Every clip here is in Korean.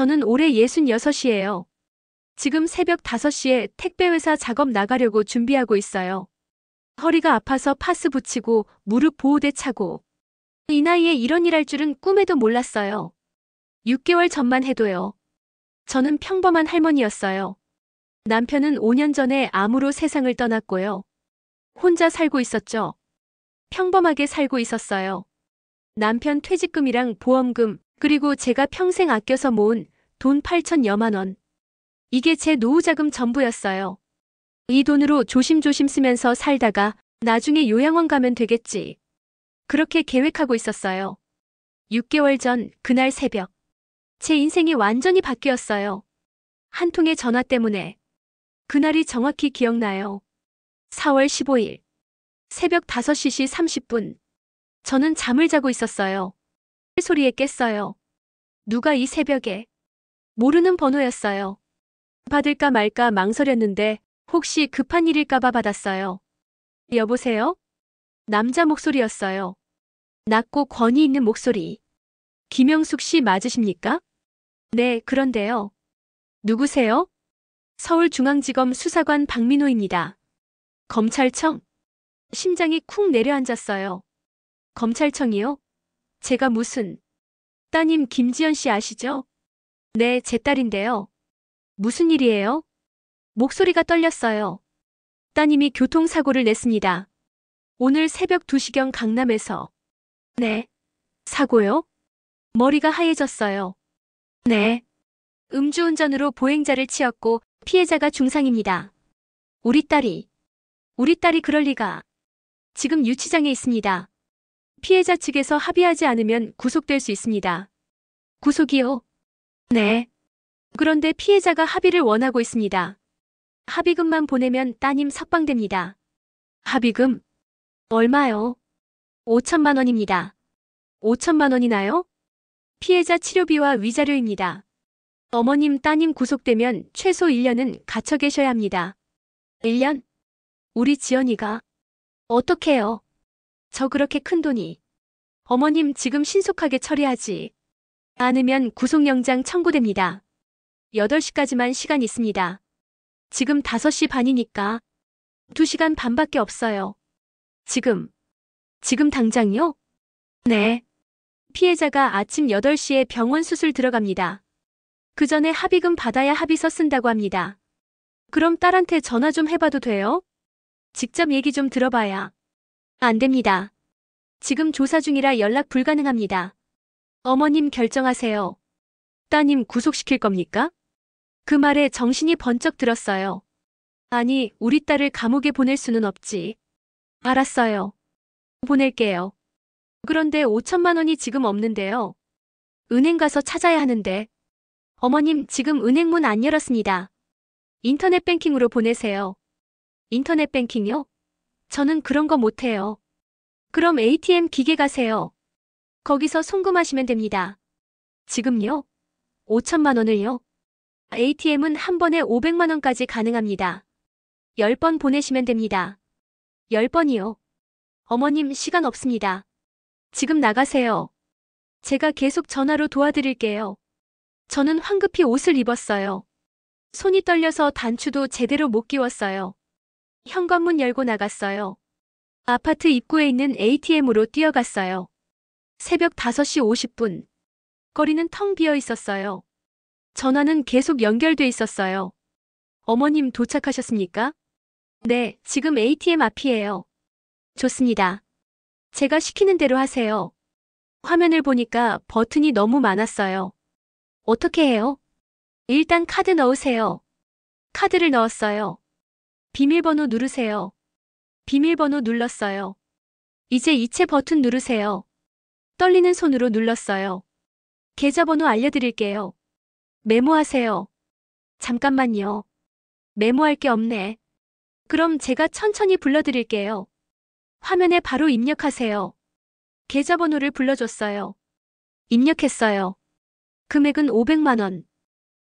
저는 올해 66이에요. 지금 새벽 5시에 택배회사 작업 나가려고 준비하고 있어요. 허리가 아파서 파스 붙이고 무릎 보호대 차고. 이 나이에 이런 일 할 줄은 꿈에도 몰랐어요. 6개월 전만 해도요. 저는 평범한 할머니였어요. 남편은 5년 전에 암으로 세상을 떠났고요. 혼자 살고 있었죠. 평범하게 살고 있었어요. 남편 퇴직금이랑 보험금, 그리고 제가 평생 아껴서 모은 돈 8천여만 원. 이게 제 노후자금 전부였어요. 이 돈으로 조심조심 쓰면서 살다가 나중에 요양원 가면 되겠지. 그렇게 계획하고 있었어요. 6개월 전 그날 새벽. 제 인생이 완전히 바뀌었어요. 한 통의 전화 때문에. 그날이 정확히 기억나요. 4월 15일. 새벽 5시 30분. 저는 잠을 자고 있었어요. 소리에 깼어요. 누가 이 새벽에. 모르는 번호였어요. 받을까 말까 망설였는데 혹시 급한 일일까봐 받았어요. 여보세요? 남자 목소리였어요. 낮고 권위 있는 목소리. 김영숙 씨 맞으십니까? 네, 그런데요. 누구세요? 서울중앙지검 수사관 박민호입니다. 검찰청? 심장이 쿵 내려앉았어요. 검찰청이요? 제가 무슨... 따님 김지연 씨 아시죠? 네, 제 딸인데요. 무슨 일이에요? 목소리가 떨렸어요. 따님이 교통사고를 냈습니다. 오늘 새벽 2시경 강남에서. 네. 사고요? 머리가 하얘졌어요. 네. 음주운전으로 보행자를 치였고 피해자가 중상입니다. 우리 딸이 그럴 리가. 지금 유치장에 있습니다. 피해자 측에서 합의하지 않으면 구속될 수 있습니다. 구속이요? 네. 그런데 피해자가 합의를 원하고 있습니다. 합의금만 보내면 따님 석방됩니다. 합의금? 얼마요? 5천만 원입니다. 5천만 원이나요? 피해자 치료비와 위자료입니다. 어머님 따님 구속되면 최소 1년은 갇혀 계셔야 합니다. 1년? 우리 지연이가. 어떡해요? 저 그렇게 큰 돈이. 어머님 지금 신속하게 처리하지. 않으면 구속영장 청구됩니다. 8시까지만 시간 있습니다. 지금 5시 반이니까 2시간 반밖에 없어요. 지금 당장요? 네. 피해자가 아침 8시에 병원 수술 들어갑니다. 그 전에 합의금 받아야 합의서 쓴다고 합니다. 그럼 딸한테 전화 좀 해봐도 돼요? 직접 얘기 좀 들어봐야. 안 됩니다. 지금 조사 중이라 연락 불가능합니다. 어머님 결정하세요. 따님 구속시킬 겁니까? 그 말에 정신이 번쩍 들었어요. 아니, 우리 딸을 감옥에 보낼 수는 없지. 알았어요. 보낼게요. 그런데 5천만 원이 지금 없는데요. 은행 가서 찾아야 하는데. 어머님 지금 은행 문 안 열었습니다. 인터넷 뱅킹으로 보내세요. 인터넷 뱅킹요? 저는 그런 거 못해요. 그럼 ATM 기계 가세요. 거기서 송금하시면 됩니다. 지금요? 5천만 원을요? ATM은 한 번에 500만 원까지 가능합니다. 10번 보내시면 됩니다. 10번이요? 어머님 시간 없습니다. 지금 나가세요. 제가 계속 전화로 도와드릴게요. 저는 황급히 옷을 입었어요. 손이 떨려서 단추도 제대로 못 끼웠어요. 현관문 열고 나갔어요. 아파트 입구에 있는 ATM으로 뛰어갔어요. 새벽 5시 50분. 거리는 텅 비어 있었어요. 전화는 계속 연결돼 있었어요. 어머님 도착하셨습니까? 네, 지금 ATM 앞이에요. 좋습니다. 제가 시키는 대로 하세요. 화면을 보니까 버튼이 너무 많았어요. 어떻게 해요? 일단 카드 넣으세요. 카드를 넣었어요. 비밀번호 누르세요. 비밀번호 눌렀어요. 이제 이체 버튼 누르세요. 떨리는 손으로 눌렀어요. 계좌번호 알려드릴게요. 메모하세요. 잠깐만요. 메모할 게 없네. 그럼 제가 천천히 불러드릴게요. 화면에 바로 입력하세요. 계좌번호를 불러줬어요. 입력했어요. 금액은 500만 원.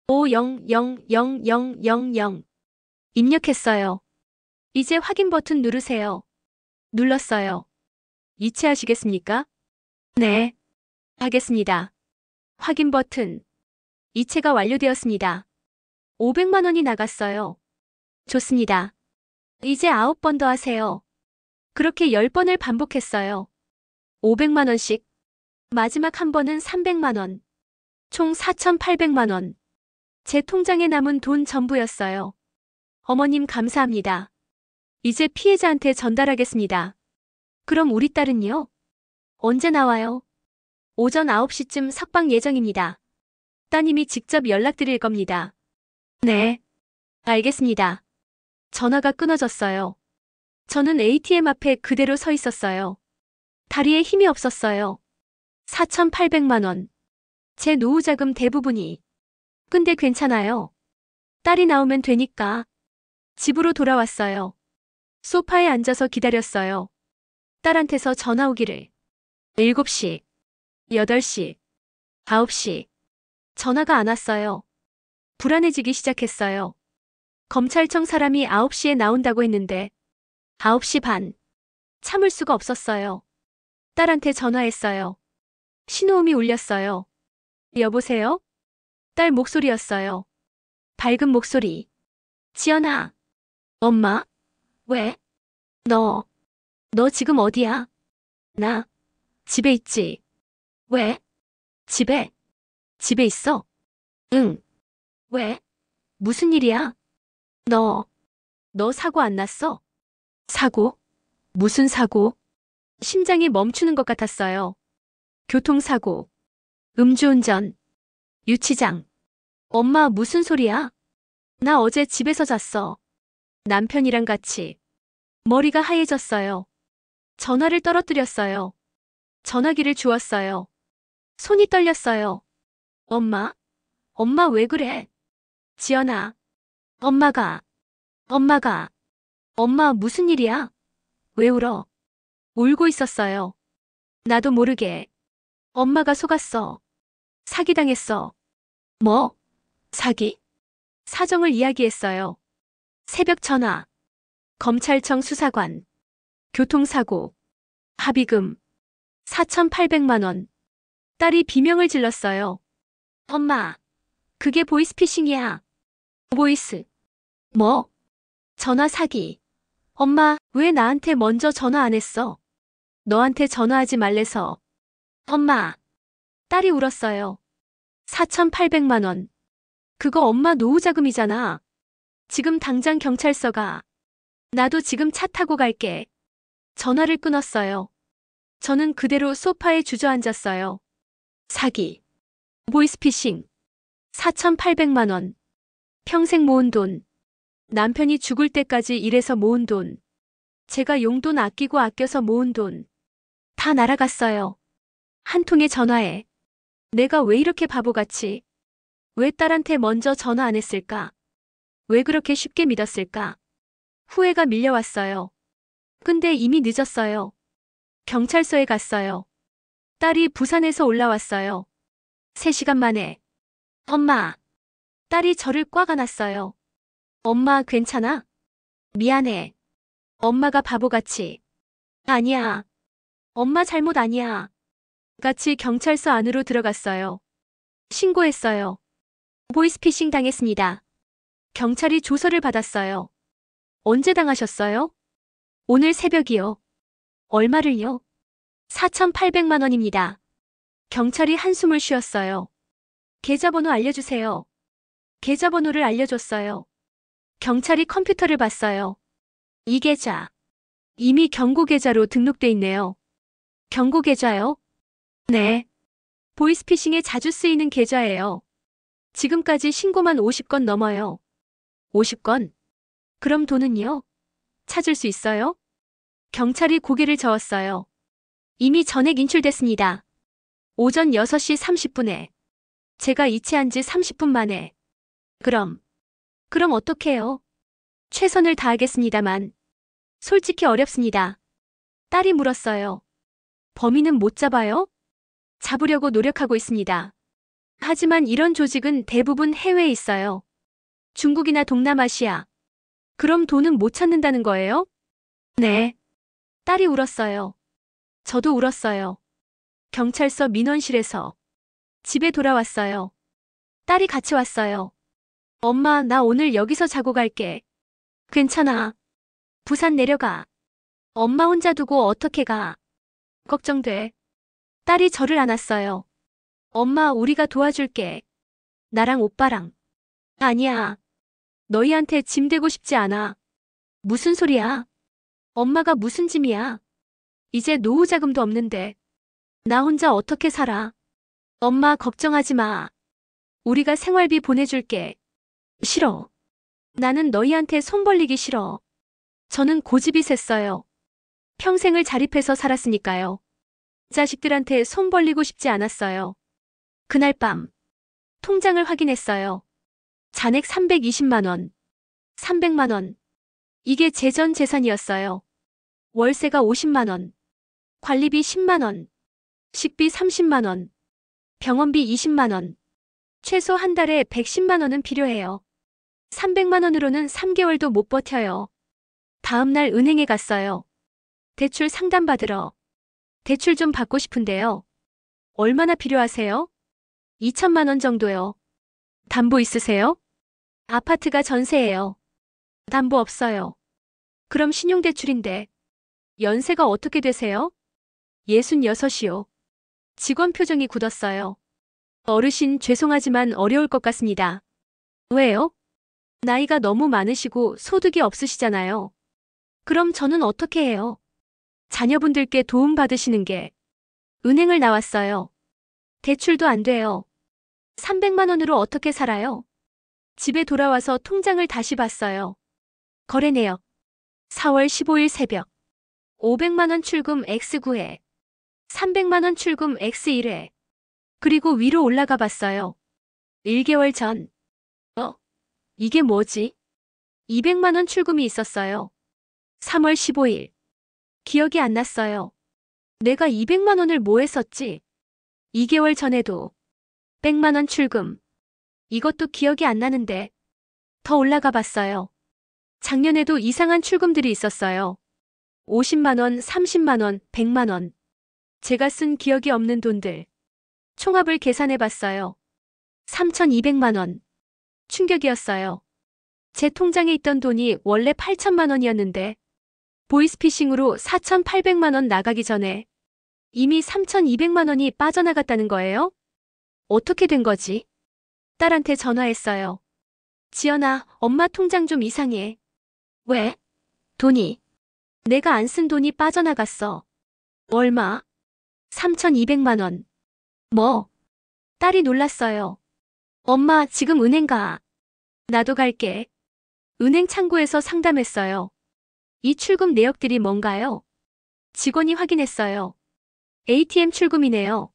50000000. 입력했어요. 이제 확인 버튼 누르세요. 눌렀어요. 이체하시겠습니까? 네. 하겠습니다. 확인 버튼. 이체가 완료되었습니다. 500만 원이 나갔어요. 좋습니다. 이제 9번 더 하세요. 그렇게 10번을 반복했어요. 500만 원씩. 마지막 한 번은 300만 원. 총 4,800만 원. 제 통장에 남은 돈 전부였어요. 어머님 감사합니다. 이제 피해자한테 전달하겠습니다. 그럼 우리 딸은요? 언제 나와요? 오전 9시쯤 석방 예정입니다. 따님이 직접 연락드릴 겁니다. 네. 알겠습니다. 전화가 끊어졌어요. 저는 ATM 앞에 그대로 서 있었어요. 다리에 힘이 없었어요. 4,800만 원. 제 노후자금 대부분이. 근데 괜찮아요. 딸이 나오면 되니까. 집으로 돌아왔어요. 소파에 앉아서 기다렸어요. 딸한테서 전화 오기를. 7시, 8시, 9시. 전화가 안 왔어요. 불안해지기 시작했어요. 검찰청 사람이 9시에 나온다고 했는데 9시 반. 참을 수가 없었어요. 딸한테 전화했어요. 신호음이 울렸어요. 여보세요? 딸 목소리였어요. 밝은 목소리. 지연아. 엄마? 왜? 너 지금 어디야? 나 집에 있지. 왜? 집에 있어? 응. 왜? 무슨 일이야? 너 사고 안 났어? 사고? 무슨 사고? 심장이 멈추는 것 같았어요. 교통사고, 음주운전, 유치장. 엄마 무슨 소리야? 나 어제 집에서 잤어. 남편이랑 같이. 머리가 하얘졌어요. 전화를 떨어뜨렸어요. 전화기를 주웠어요. 손이 떨렸어요. 엄마 왜 그래? 지연아. 엄마 무슨 일이야? 왜 울어? 울고 있었어요. 나도 모르게. 엄마가 속았어. 사기당했어. 뭐? 사기? 사정을 이야기했어요. 새벽 전화. 검찰청 수사관. 교통사고. 합의금. 4,800만 원. 딸이 비명을 질렀어요. 엄마, 그게 보이스피싱이야. 보이스. 뭐? 전화 사기. 엄마, 왜 나한테 먼저 전화 안 했어? 너한테 전화하지 말래서. 엄마. 딸이 울었어요. 4,800만 원. 그거 엄마 노후자금이잖아. 지금 당장 경찰서 가. 나도 지금 차 타고 갈게. 전화를 끊었어요. 저는 그대로 소파에 주저앉았어요. 사기. 보이스피싱. 4,800만 원. 평생 모은 돈. 남편이 죽을 때까지 일해서 모은 돈. 제가 용돈 아끼고 아껴서 모은 돈. 다 날아갔어요. 한 통의 전화에. 내가 왜 이렇게 바보같이. 왜 딸한테 먼저 전화 안 했을까? 왜 그렇게 쉽게 믿었을까? 후회가 밀려왔어요. 근데 이미 늦었어요. 경찰서에 갔어요. 딸이 부산에서 올라왔어요. 3시간 만에. 엄마. 딸이 저를 꽉 안았어요. 엄마 괜찮아? 미안해. 엄마가 바보같이. 아니야. 엄마 잘못 아니야. 같이 경찰서 안으로 들어갔어요. 신고했어요. 보이스피싱 당했습니다. 경찰이 조서를 받았어요. 언제 당하셨어요? 오늘 새벽이요. 얼마를요? 4,800만 원입니다. 경찰이 한숨을 쉬었어요. 계좌번호 알려주세요. 계좌번호를 알려줬어요. 경찰이 컴퓨터를 봤어요. 이 계좌. 이미 경고계좌로 등록돼 있네요. 경고계좌요? 네. 보이스피싱에 자주 쓰이는 계좌예요. 지금까지 신고만 50건 넘어요. 50건? 그럼 돈은요? 찾을 수 있어요? 경찰이 고개를 저었어요. 이미 전액 인출됐습니다. 오전 6시 30분에. 제가 이체한 지 30분 만에. 그럼 어떡해요? 최선을 다하겠습니다만. 솔직히 어렵습니다. 딸이 물었어요. 범인은 못 잡아요? 잡으려고 노력하고 있습니다. 하지만 이런 조직은 대부분 해외에 있어요. 중국이나 동남아시아. 그럼 돈은 못 찾는다는 거예요? 네. 딸이 울었어요. 저도 울었어요. 경찰서 민원실에서 집에 돌아왔어요. 딸이 같이 왔어요. 엄마, 나 오늘 여기서 자고 갈게. 괜찮아. 부산 내려가. 엄마 혼자 두고 어떻게 가? 걱정돼. 딸이 저를 안았어요. 엄마, 우리가 도와줄게. 나랑 오빠랑. 아니야. 너희한테 짐 되고 싶지 않아. 무슨 소리야? 엄마가 무슨 짐이야? 이제 노후 자금도 없는데. 나 혼자 어떻게 살아? 엄마, 걱정하지 마. 우리가 생활비 보내줄게. 싫어. 나는 너희한테 손 벌리기 싫어. 저는 고집이 셌어요. 평생을 자립해서 살았으니까요. 자식들한테 손 벌리고 싶지 않았어요. 그날 밤, 통장을 확인했어요. 잔액 320만 원, 300만 원. 이게 제 전 재산이었어요. 월세가 50만 원, 관리비 10만 원, 식비 30만 원, 병원비 20만 원. 최소 한 달에 110만 원은 필요해요. 300만 원으로는 3개월도 못 버텨요. 다음 날 은행에 갔어요. 대출 상담받으러. 대출 좀 받고 싶은데요. 얼마나 필요하세요? 2천만 원 정도요. 담보 있으세요? 아파트가 전세예요. 담보 없어요. 그럼 신용대출인데. 연세가 어떻게 되세요? 66이요. 직원 표정이 굳었어요. 어르신, 죄송하지만 어려울 것 같습니다. 왜요? 나이가 너무 많으시고 소득이 없으시잖아요. 그럼 저는 어떻게 해요? 자녀분들께 도움 받으시는 게. 은행을 나왔어요. 대출도 안 돼요. 300만 원으로 어떻게 살아요? 집에 돌아와서 통장을 다시 봤어요. 거래 내역. 4월 15일 새벽. 500만 원 출금 X9회. 300만 원 출금 X1회. 그리고 위로 올라가 봤어요. 1개월 전. 이게 뭐지? 200만 원 출금이 있었어요. 3월 15일. 기억이 안 났어요. 내가 200만 원을 뭐 했었지? 2개월 전에도 100만 원 출금. 이것도 기억이 안 나는데. 더 올라가 봤어요. 작년에도 이상한 출금들이 있었어요. 50만 원, 30만 원, 100만 원. 제가 쓴 기억이 없는 돈들. 총합을 계산해 봤어요. 3,200만 원. 충격이었어요. 제 통장에 있던 돈이 원래 8천만 원이었는데 보이스피싱으로 4,800만 원 나가기 전에 이미 3,200만 원이 빠져나갔다는 거예요? 어떻게 된 거지? 딸한테 전화했어요. 지연아, 엄마 통장 좀 이상해. 왜? 돈이. 내가 안 쓴 돈이 빠져나갔어. 얼마? 3,200만 원. 뭐? 딸이 놀랐어요. 엄마, 지금 은행 가. 나도 갈게. 은행 창구에서 상담했어요. 이 출금 내역들이 뭔가요? 직원이 확인했어요. ATM 출금이네요.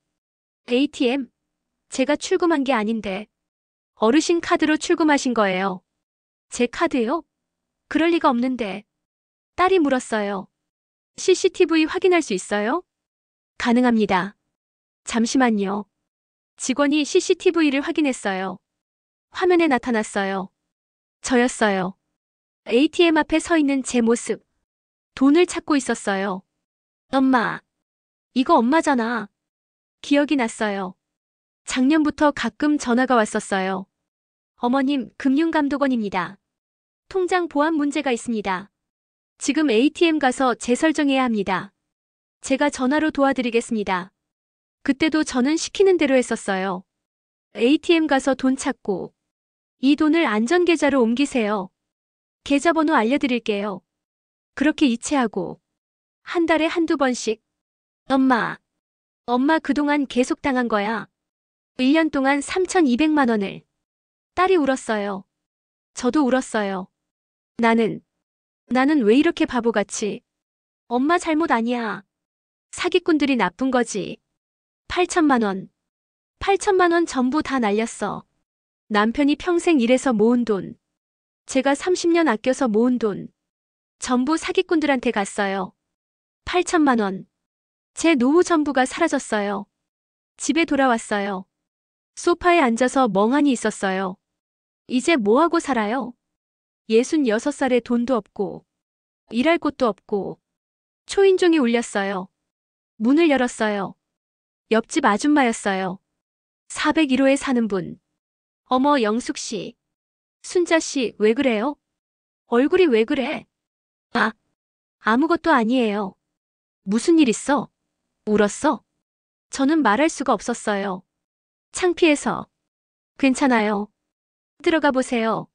ATM? 제가 출금한 게 아닌데. 어르신 카드로 출금하신 거예요. 제 카드요? 그럴 리가 없는데. 딸이 물었어요. CCTV 확인할 수 있어요? 가능합니다. 잠시만요. 직원이 CCTV를 확인했어요. 화면에 나타났어요. 저였어요. ATM 앞에 서 있는 제 모습. 돈을 찾고 있었어요. 엄마. 이거 엄마잖아. 기억이 났어요. 작년부터 가끔 전화가 왔었어요. 어머님, 금융감독원입니다. 통장 보안 문제가 있습니다. 지금 ATM 가서 재설정해야 합니다. 제가 전화로 도와드리겠습니다. 그때도 저는 시키는 대로 했었어요. ATM 가서 돈 찾고 이 돈을 안전계좌로 옮기세요. 계좌번호 알려드릴게요. 그렇게 이체하고 한 달에 한두 번씩. 엄마 그동안 계속 당한 거야. 1년 동안 3,200만 원을. 딸이 울었어요. 저도 울었어요. 나는 왜 이렇게 바보같이. 엄마 잘못 아니야. 사기꾼들이 나쁜 거지. 8천만 원. 8천만 원 전부 다 날렸어. 남편이 평생 일해서 모은 돈. 제가 30년 아껴서 모은 돈. 전부 사기꾼들한테 갔어요. 8천만 원. 제 노후 전부가 사라졌어요. 집에 돌아왔어요. 소파에 앉아서 멍하니 있었어요. 이제 뭐하고 살아요? 66살에 돈도 없고 일할 곳도 없고. 초인종이 울렸어요. 문을 열었어요. 옆집 아줌마였어요. 401호에 사는 분. 어머, 영숙 씨. 순자 씨, 왜 그래요? 얼굴이 왜 그래? 아, 아무것도 아니에요. 무슨 일 있어? 울었어? 저는 말할 수가 없었어요. 창피해서. 괜찮아요. 들어가 보세요.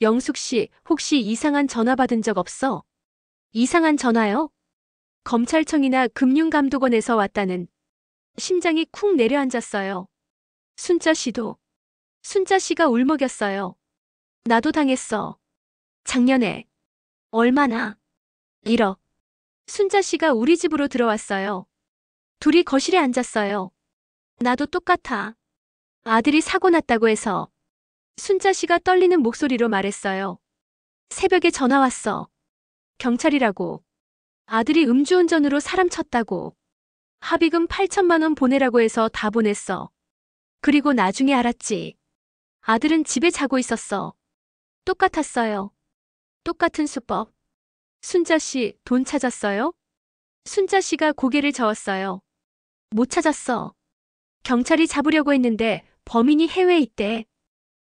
영숙 씨, 혹시 이상한 전화 받은 적 없어? 이상한 전화요? 검찰청이나 금융감독원에서 왔다는. 심장이 쿵 내려앉았어요. 순자 씨도. 순자 씨가 울먹였어요. 나도 당했어. 작년에. 얼마나? 1억. 순자 씨가 우리 집으로 들어왔어요. 둘이 거실에 앉았어요. 나도 똑같아. 아들이 사고 났다고 해서. 순자 씨가 떨리는 목소리로 말했어요. 새벽에 전화 왔어. 경찰이라고. 아들이 음주운전으로 사람 쳤다고. 합의금 8천만 원 보내라고 해서 다 보냈어. 그리고 나중에 알았지. 아들은 집에 자고 있었어. 똑같았어요. 똑같은 수법. 순자 씨, 돈 찾았어요? 순자 씨가 고개를 저었어요. 못 찾았어. 경찰이 잡으려고 했는데 범인이 해외에 있대.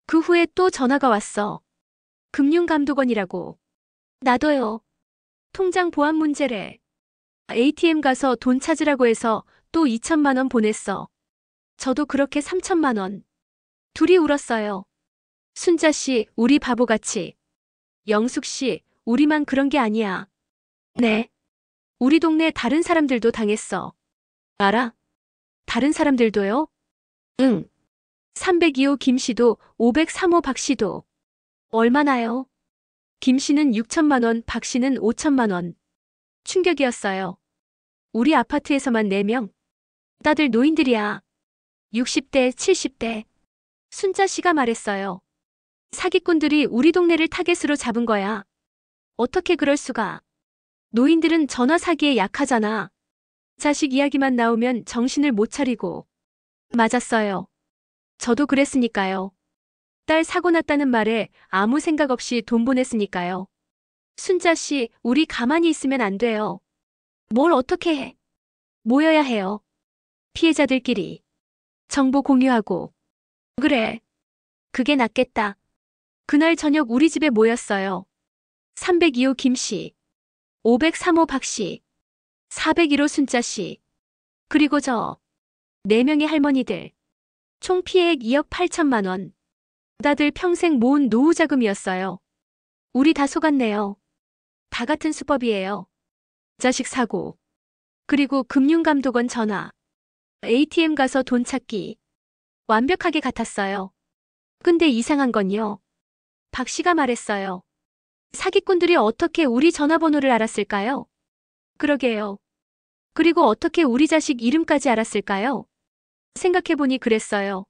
그 후에 또 전화가 왔어. 금융감독원이라고. 나도요. 통장 보안 문제래. ATM 가서 돈 찾으라고 해서 또 2천만 원 보냈어. 저도 그렇게 3천만 원. 둘이 울었어요. 순자 씨, 우리 바보같이. 영숙 씨, 우리만 그런 게 아니야. 네. 우리 동네 다른 사람들도 당했어. 알아? 다른 사람들도요? 응. 302호 김 씨도 503호 박 씨도. 얼마나요? 김 씨는 6천만 원, 박 씨는 5천만 원. 충격이었어요. 우리 아파트에서만 4명. 다들 노인들이야. 60대, 70대. 순자 씨가 말했어요. 사기꾼들이 우리 동네를 타겟으로 잡은 거야. 어떻게 그럴 수가. 노인들은 전화 사기에 약하잖아. 자식 이야기만 나오면 정신을 못 차리고. 맞았어요. 저도 그랬으니까요. 딸 사고 났다는 말에 아무 생각 없이 돈 보냈으니까요. 순자 씨, 우리 가만히 있으면 안 돼요. 뭘 어떻게 해? 모여야 해요. 피해자들끼리. 정보 공유하고. 그래. 그게 낫겠다. 그날 저녁 우리 집에 모였어요. 302호 김 씨, 503호 박 씨, 401호 순자 씨, 그리고 저 4명의 할머니들. 총 피해액 2억 8천만 원. 다들 평생 모은 노후 자금이었어요. 우리 다 속았네요. 다 같은 수법이에요. 자식 사고. 그리고 금융감독원 전화. ATM 가서 돈 찾기. 완벽하게 같았어요. 근데 이상한 건요. 박 씨가 말했어요. 사기꾼들이 어떻게 우리 전화번호를 알았을까요? 그러게요. 그리고 어떻게 우리 자식 이름까지 알았을까요? 생각해보니 그랬어요.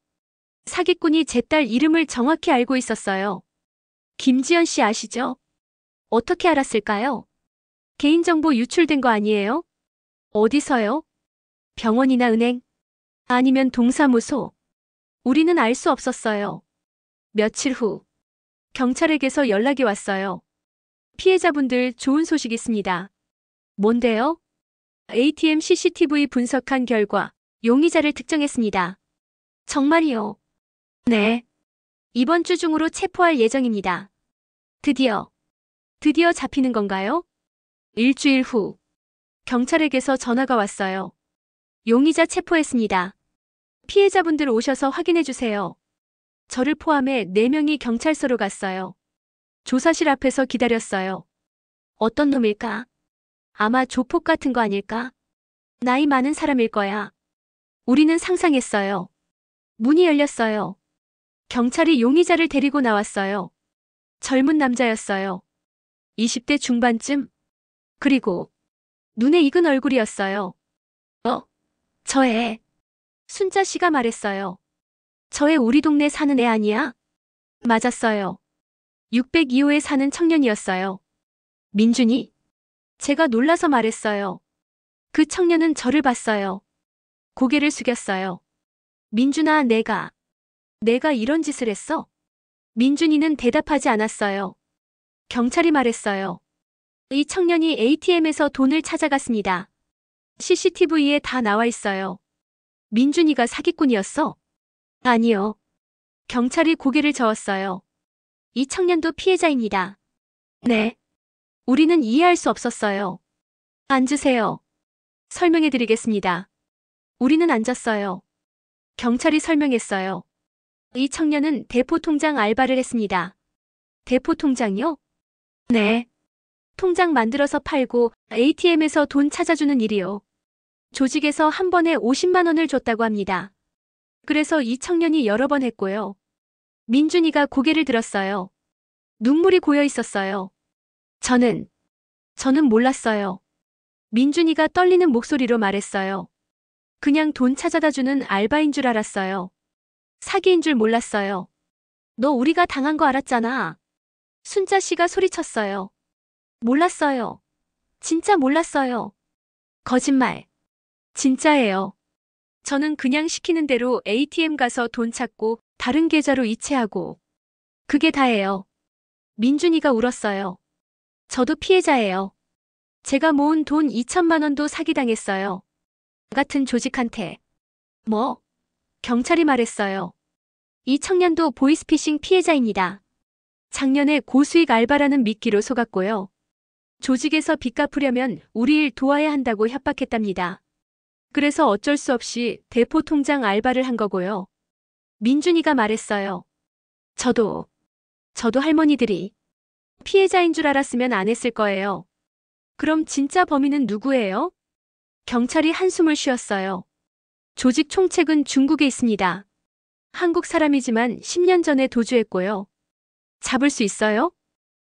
사기꾼이 제 딸 이름을 정확히 알고 있었어요. 김지연 씨 아시죠? 어떻게 알았을까요? 개인정보 유출된 거 아니에요? 어디서요? 병원이나 은행? 아니면 동사무소? 우리는 알 수 없었어요. 며칠 후 경찰에게서 연락이 왔어요. 피해자분들 좋은 소식 있습니다. 뭔데요? ATM CCTV 분석한 결과 용의자를 특정했습니다. 정말이요? 네. 이번 주 중으로 체포할 예정입니다. 드디어 잡히는 건가요? 일주일 후 경찰에게서 전화가 왔어요. 용의자 체포했습니다. 피해자분들 오셔서 확인해 주세요. 저를 포함해 4명이 경찰서로 갔어요. 조사실 앞에서 기다렸어요. 어떤 놈일까? 아마 조폭 같은 거 아닐까? 나이 많은 사람일 거야. 우리는 상상했어요. 문이 열렸어요. 경찰이 용의자를 데리고 나왔어요. 젊은 남자였어요. 20대 중반쯤? 그리고 눈에 익은 얼굴이었어요. 저 애. 순자 씨가 말했어요. 저 애 우리 동네 사는 애 아니야? 맞았어요. 602호에 사는 청년이었어요. 민준이? 제가 놀라서 말했어요. 그 청년은 저를 봤어요. 고개를 숙였어요. 민준아, 내가 이런 짓을 했어? 민준이는 대답하지 않았어요. 경찰이 말했어요. 이 청년이 ATM에서 돈을 찾아갔습니다. CCTV에 다 나와 있어요. 민준이가 사기꾼이었어? 아니요. 경찰이 고개를 저었어요. 이 청년도 피해자입니다. 네. 우리는 이해할 수 없었어요. 앉으세요. 설명해 드리겠습니다. 우리는 앉았어요. 경찰이 설명했어요. 이 청년은 대포 통장 알바를 했습니다. 대포 통장이요? 네. 통장 만들어서 팔고 ATM에서 돈 찾아주는 일이요. 조직에서 한 번에 50만 원을 줬다고 합니다. 그래서 이 청년이 여러 번 했고요. 민준이가 고개를 들었어요. 눈물이 고여 있었어요. 저는 몰랐어요. 민준이가 떨리는 목소리로 말했어요. 그냥 돈 찾아다 주는 알바인 줄 알았어요. 사기인 줄 몰랐어요. 너 우리가 당한 거 알았잖아. 순자 씨가 소리쳤어요. 몰랐어요. 진짜 몰랐어요. 거짓말. 진짜예요. 저는 그냥 시키는 대로 ATM 가서 돈 찾고 다른 계좌로 이체하고 그게 다예요. 민준이가 울었어요. 저도 피해자예요. 제가 모은 돈 2천만 원도 사기당했어요. 같은 조직한테. 뭐? 경찰이 말했어요. 이 청년도 보이스피싱 피해자입니다. 작년에 고수익 알바라는 미끼로 속았고요. 조직에서 빚 갚으려면 우리 일 도와야 한다고 협박했답니다. 그래서 어쩔 수 없이 대포 통장 알바를 한 거고요. 민준이가 말했어요. 저도 할머니들이 피해자인 줄 알았으면 안 했을 거예요. 그럼 진짜 범인은 누구예요? 경찰이 한숨을 쉬었어요. 조직 총책은 중국에 있습니다. 한국 사람이지만 10년 전에 도주했고요. 잡을 수 있어요?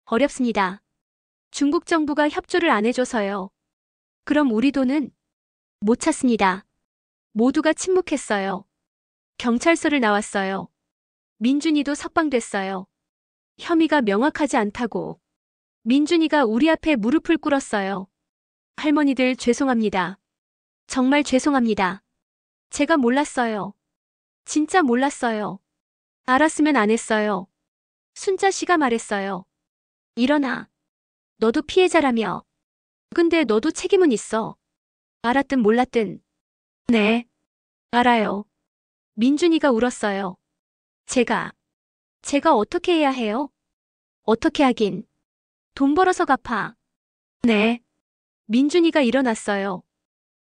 어렵습니다. 중국 정부가 협조를 안 해줘서요. 그럼 우리 돈은? 못 찾습니다. 모두가 침묵했어요. 경찰서를 나왔어요. 민준이도 석방됐어요. 혐의가 명확하지 않다고. 민준이가 우리 앞에 무릎을 꿇었어요. 할머니들 죄송합니다. 정말 죄송합니다. 제가 몰랐어요. 진짜 몰랐어요. 알았으면 안 했어요. 순자 씨가 말했어요. 일어나. 너도 피해자라며. 근데 너도 책임은 있어. 알았든 몰랐든. 네. 알아요. 민준이가 울었어요. 제가 어떻게 해야 해요? 어떻게 하긴. 돈 벌어서 갚아. 네. 민준이가 일어났어요.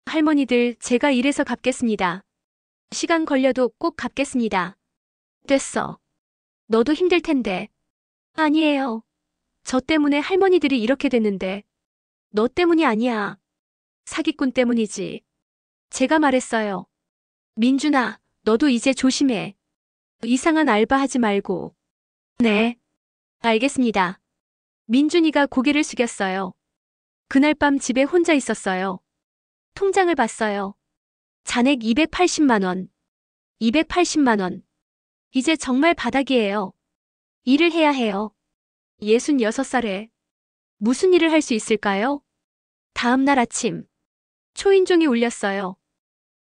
할머니들 제가 일해서 갚겠습니다. 시간 걸려도 꼭 갚겠습니다. 됐어. 너도 힘들 텐데. 아니에요. 저 때문에 할머니들이 이렇게 됐는데. 너 때문이 아니야. 사기꾼 때문이지. 제가 말했어요. 민준아, 너도 이제 조심해. 이상한 알바 하지 말고. 네. 알겠습니다. 민준이가 고개를 숙였어요. 그날 밤 집에 혼자 있었어요. 통장을 봤어요. 잔액 280만 원. 280만 원. 이제 정말 바닥이에요. 일을 해야 해요. 66살에. 무슨 일을 할 수 있을까요? 다음 날 아침. 초인종이 울렸어요.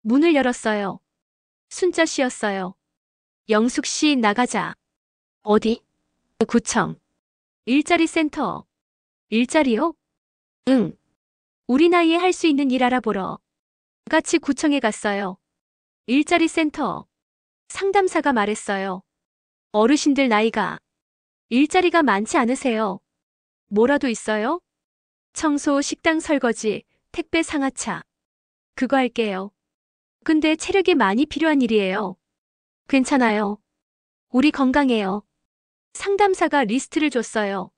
문을 열었어요. 순자 씨였어요. 영숙 씨 나가자. 어디? 구청. 일자리 센터. 일자리요? 응. 우리 나이에 할 수 있는 일 알아보러. 같이 구청에 갔어요. 일자리 센터. 상담사가 말했어요. 어르신들 나이가. 일자리가 많지 않으세요. 뭐라도 있어요? 청소, 식당 설거지, 택배 상하차. 그거 할게요. 근데 체력이 많이 필요한 일이에요. 괜찮아요. 우리 건강해요. 상담사가 리스트를 줬어요.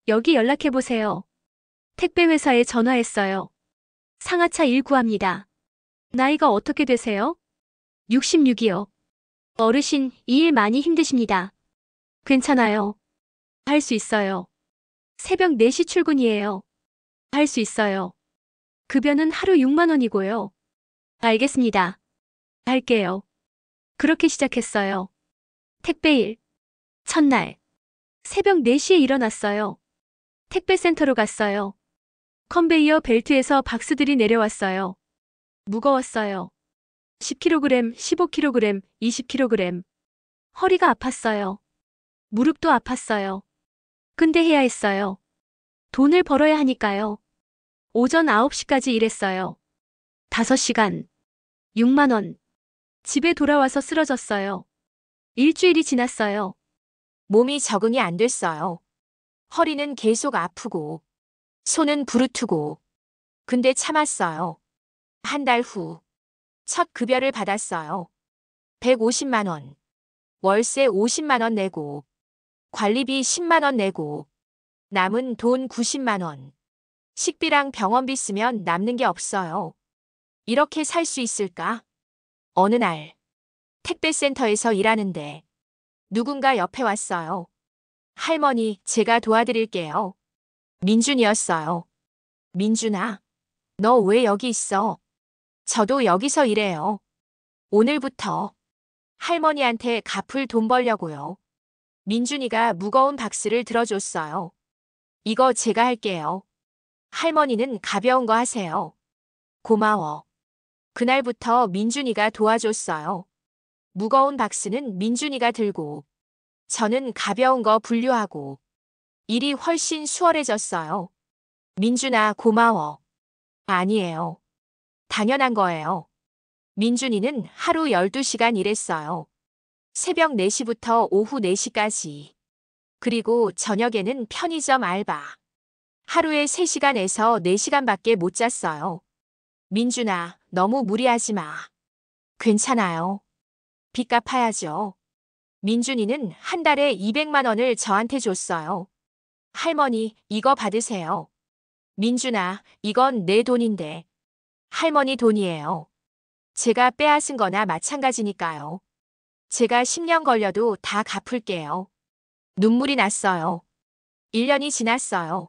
여기 연락해보세요. 택배 회사에 전화했어요. 상하차 일 구합니다. 나이가 어떻게 되세요? 66이요. 어르신, 이 일 많이 힘드십니다. 괜찮아요. 할 수 있어요. 새벽 4시 출근이에요. 할 수 있어요. 급여는 하루 6만 원이고요. 알겠습니다. 할게요. 그렇게 시작했어요. 택배일. 첫날. 새벽 4시에 일어났어요. 택배센터로 갔어요. 컨베이어 벨트에서 박스들이 내려왔어요. 무거웠어요. 10kg, 15kg, 20kg. 허리가 아팠어요. 무릎도 아팠어요. 근데 해야 했어요. 돈을 벌어야 하니까요. 오전 9시까지 일했어요. 5시간. 6만 원. 집에 돌아와서 쓰러졌어요. 일주일이 지났어요. 몸이 적응이 안 됐어요. 허리는 계속 아프고, 손은 부르트고, 근데 참았어요. 한 달 후, 첫 급여를 받았어요. 150만 원. 월세 50만 원 내고, 관리비 10만 원 내고, 남은 돈 90만 원. 식비랑 병원비 쓰면 남는 게 없어요. 이렇게 살 수 있을까? 어느 날, 택배센터에서 일하는데 누군가 옆에 왔어요. 할머니, 제가 도와드릴게요. 민준이었어요. 민준아, 너 왜 여기 있어? 저도 여기서 일해요. 오늘부터 할머니한테 갚을 돈 벌려고요. 민준이가 무거운 박스를 들어줬어요. 이거 제가 할게요. 할머니는 가벼운 거 하세요. 고마워. 그날부터 민준이가 도와줬어요. 무거운 박스는 민준이가 들고, 저는 가벼운 거 분류하고, 일이 훨씬 수월해졌어요. 민준아, 고마워. 아니에요. 당연한 거예요. 민준이는 하루 12시간 일했어요. 새벽 4시부터 오후 4시까지. 그리고 저녁에는 편의점 알바. 하루에 3시간에서 4시간밖에 못 잤어요. 민준아, 너무 무리하지 마. 괜찮아요. 빚 갚아야죠. 민준이는 한 달에 200만 원을 저한테 줬어요. 할머니, 이거 받으세요. 민준아, 이건 내 돈인데. 할머니 돈이에요. 제가 빼앗은 거나 마찬가지니까요. 제가 10년 걸려도 다 갚을게요. 눈물이 났어요. 1년이 지났어요.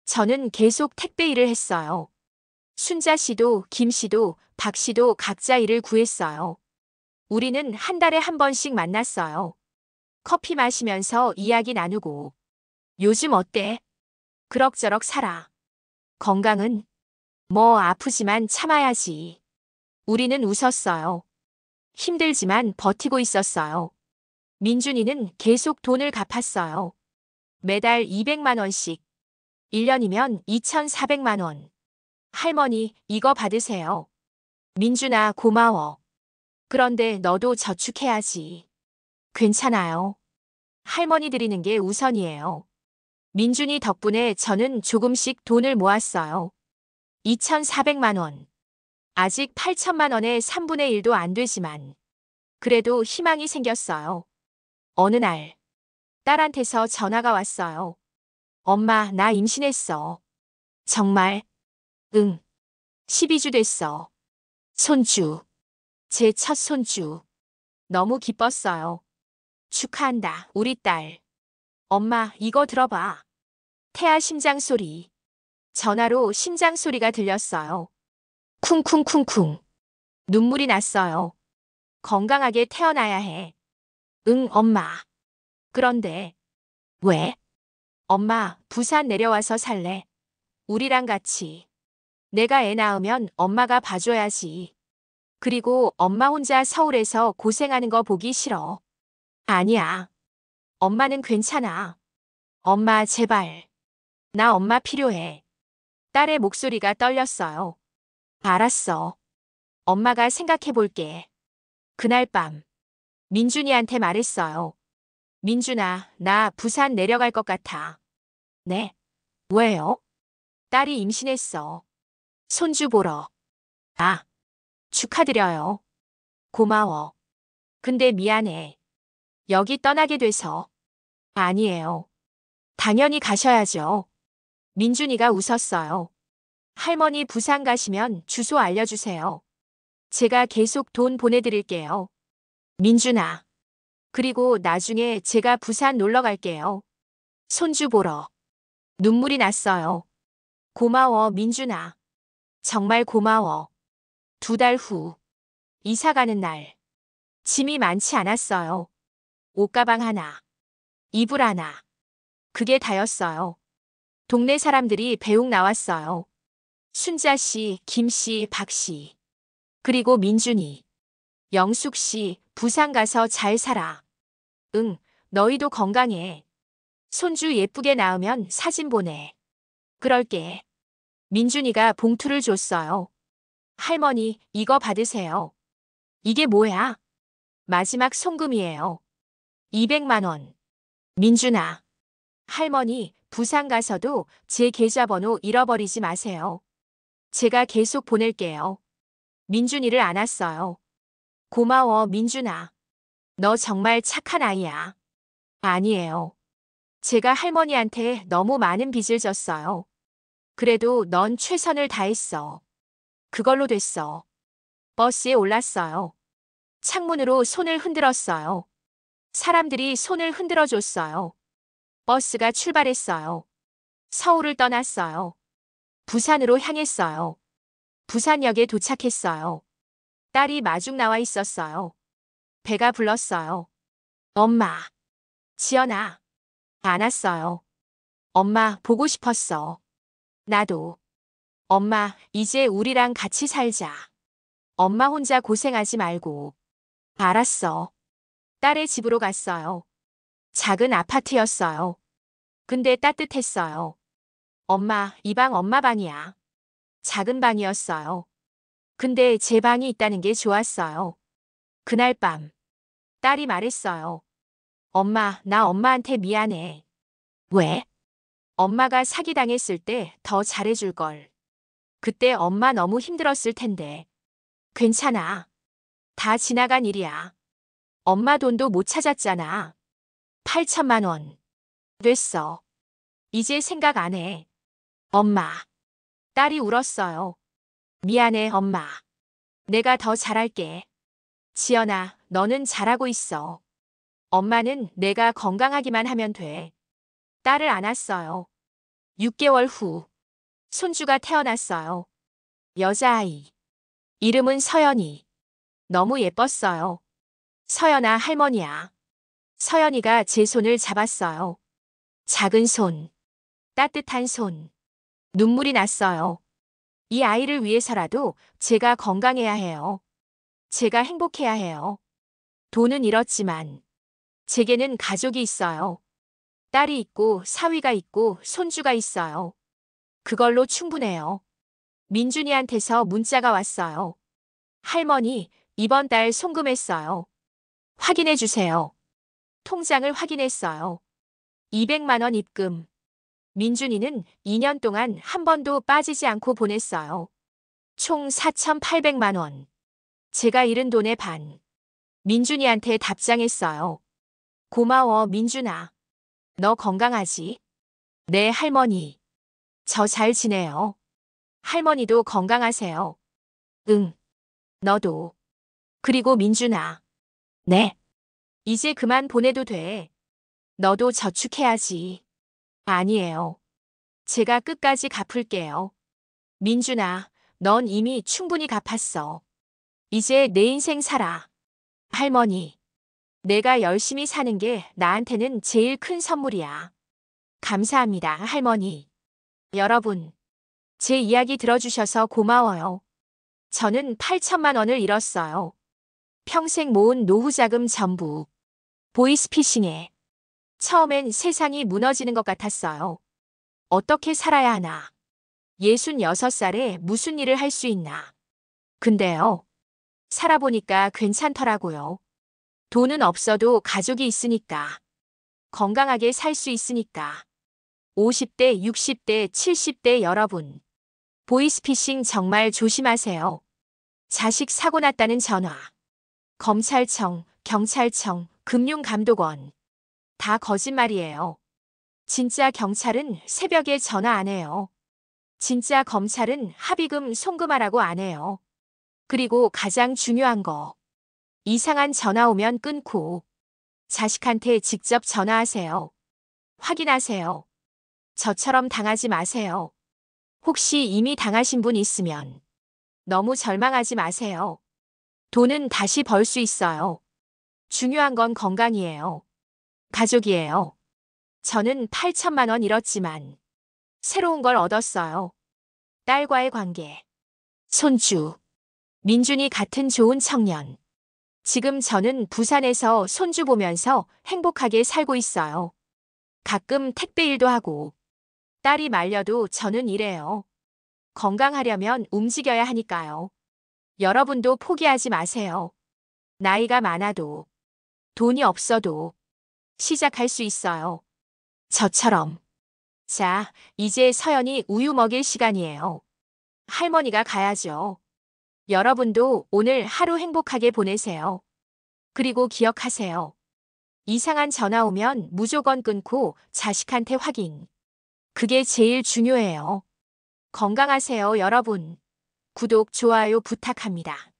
저는 계속 택배 일을 했어요. 순자 씨도 김 씨도 박 씨도 각자 일을 구했어요. 우리는 한 달에 한 번씩 만났어요. 커피 마시면서 이야기 나누고. 요즘 어때? 그럭저럭 살아. 건강은? 뭐 아프지만 참아야지. 우리는 웃었어요. 힘들지만 버티고 있었어요. 민준이는 계속 돈을 갚았어요. 매달 200만 원씩. 1년이면 2,400만 원. 할머니, 이거 받으세요. 민준아, 고마워. 그런데 너도 저축해야지. 괜찮아요. 할머니 드리는 게 우선이에요. 민준이 덕분에 저는 조금씩 돈을 모았어요. 2,400만 원. 아직 8천만 원의 3분의 1도 안 되지만 그래도 희망이 생겼어요. 어느 날 딸한테서 전화가 왔어요. 엄마, 나 임신했어. 정말? 응. 12주 됐어. 손주. 제 첫 손주. 너무 기뻤어요. 축하한다, 우리 딸. 엄마, 이거 들어봐. 태아 심장 소리. 전화로 심장 소리가 들렸어요. 쿵쿵쿵쿵. 눈물이 났어요. 건강하게 태어나야 해. 응, 엄마. 그런데 왜? 엄마, 부산 내려와서 살래. 우리랑 같이. 내가 애 낳으면 엄마가 봐줘야지. 그리고 엄마 혼자 서울에서 고생하는 거 보기 싫어. 아니야. 엄마는 괜찮아. 엄마, 제발. 나 엄마 필요해. 딸의 목소리가 떨렸어요. 알았어. 엄마가 생각해 볼게. 그날 밤, 민준이한테 말했어요. 민준아, 나 부산 내려갈 것 같아. 네? 왜요? 딸이 임신했어. 손주 보러. 아, 축하드려요. 고마워. 근데 미안해. 여기 떠나게 돼서. 아니에요. 당연히 가셔야죠. 민준이가 웃었어요. 할머니 부산 가시면 주소 알려주세요. 제가 계속 돈 보내드릴게요. 민준아. 그리고 나중에 제가 부산 놀러 갈게요. 손주 보러. 눈물이 났어요. 고마워, 민준아. 정말 고마워. 2달 후. 이사 가는 날. 짐이 많지 않았어요. 옷가방 하나. 이불 하나. 그게 다였어요. 동네 사람들이 배웅 나왔어요. 순자 씨, 김 씨, 박 씨. 그리고 민준이. 영숙 씨, 부산 가서 잘 살아. 응, 너희도 건강해. 손주 예쁘게 낳으면 사진 보내. 그럴게. 민준이가 봉투를 줬어요. 할머니, 이거 받으세요. 이게 뭐야? 마지막 송금이에요. 200만 원. 민준아. 할머니, 부산 가서도 제 계좌번호 잃어버리지 마세요. 제가 계속 보낼게요. 민준이를 안았어요. 고마워, 민준아. 너 정말 착한 아이야. 아니에요. 제가 할머니한테 너무 많은 빚을 졌어요. 그래도 넌 최선을 다했어. 그걸로 됐어. 버스에 올랐어요. 창문으로 손을 흔들었어요. 사람들이 손을 흔들어 줬어요. 버스가 출발했어요. 서울을 떠났어요. 부산으로 향했어요. 부산역에 도착했어요. 딸이 마중 나와 있었어요. 배가 불렀어요. 엄마. 지연아. 안 왔어요. 엄마, 보고 싶었어. 나도. 엄마, 이제 우리랑 같이 살자. 엄마 혼자 고생하지 말고. 알았어. 딸의 집으로 갔어요. 작은 아파트였어요. 근데 따뜻했어요. 엄마, 이 방 엄마 방이야. 작은 방이었어요. 근데 제 방이 있다는 게 좋았어요. 그날 밤, 딸이 말했어요. 엄마, 나 엄마한테 미안해. 왜? 엄마가 사기당했을 때 더 잘해줄걸. 그때 엄마 너무 힘들었을 텐데. 괜찮아. 다 지나간 일이야. 엄마 돈도 못 찾았잖아. 8천만 원. 됐어. 이제 생각 안 해. 엄마. 딸이 울었어요. 미안해, 엄마. 내가 더 잘할게. 지연아, 너는 잘하고 있어. 엄마는 내가 건강하기만 하면 돼. 딸을 안았어요. 6개월 후, 손주가 태어났어요. 여자아이. 이름은 서연이. 너무 예뻤어요. 서연아, 할머니야. 서연이가 제 손을 잡았어요. 작은 손. 따뜻한 손. 눈물이 났어요. 이 아이를 위해서라도 제가 건강해야 해요. 제가 행복해야 해요. 돈은 잃었지만 제게는 가족이 있어요. 딸이 있고 사위가 있고 손주가 있어요. 그걸로 충분해요. 민준이한테서 문자가 왔어요. 할머니, 이번 달 송금했어요. 확인해 주세요. 통장을 확인했어요. 200만 원 입금. 민준이는 2년 동안 한 번도 빠지지 않고 보냈어요. 총 4,800만 원. 제가 잃은 돈의 반. 민준이한테 답장했어요. 고마워, 민준아. 너 건강하지? 네, 할머니. 저 잘 지내요. 할머니도 건강하세요. 응. 너도. 그리고 민준아. 네. 이제 그만 보내도 돼. 너도 저축해야지. 아니에요. 제가 끝까지 갚을게요. 민준아, 넌 이미 충분히 갚았어. 이제 내 인생 살아. 할머니. 내가 열심히 사는 게 나한테는 제일 큰 선물이야. 감사합니다, 할머니. 여러분, 제 이야기 들어주셔서 고마워요. 저는 8천만 원을 잃었어요. 평생 모은 노후자금 전부. 보이스피싱에. 처음엔 세상이 무너지는 것 같았어요. 어떻게 살아야 하나? 66살에 무슨 일을 할 수 있나? 근데요. 살아보니까 괜찮더라고요. 돈은 없어도 가족이 있으니까. 건강하게 살 수 있으니까. 50대, 60대, 70대 여러분. 보이스피싱 정말 조심하세요. 자식 사고 났다는 전화. 검찰청, 경찰청, 금융감독원. 다 거짓말이에요. 진짜 경찰은 새벽에 전화 안 해요. 진짜 검찰은 합의금 송금하라고 안 해요. 그리고 가장 중요한 거. 이상한 전화 오면 끊고 자식한테 직접 전화하세요. 확인하세요. 저처럼 당하지 마세요. 혹시 이미 당하신 분 있으면 너무 절망하지 마세요. 돈은 다시 벌 수 있어요. 중요한 건 건강이에요. 가족이에요. 저는 8천만 원 잃었지만 새로운 걸 얻었어요. 딸과의 관계. 손주. 민준이 같은 좋은 청년. 지금 저는 부산에서 손주 보면서 행복하게 살고 있어요. 가끔 택배 일도 하고. 딸이 말려도 저는 일해요. 건강하려면 움직여야 하니까요. 여러분도 포기하지 마세요. 나이가 많아도, 돈이 없어도, 시작할 수 있어요. 저처럼. 자, 이제 서연이 우유 먹일 시간이에요. 할머니가 가야죠. 여러분도 오늘 하루 행복하게 보내세요. 그리고 기억하세요. 이상한 전화 오면 무조건 끊고 자식한테 확인. 그게 제일 중요해요. 건강하세요, 여러분. 구독, 좋아요 부탁합니다.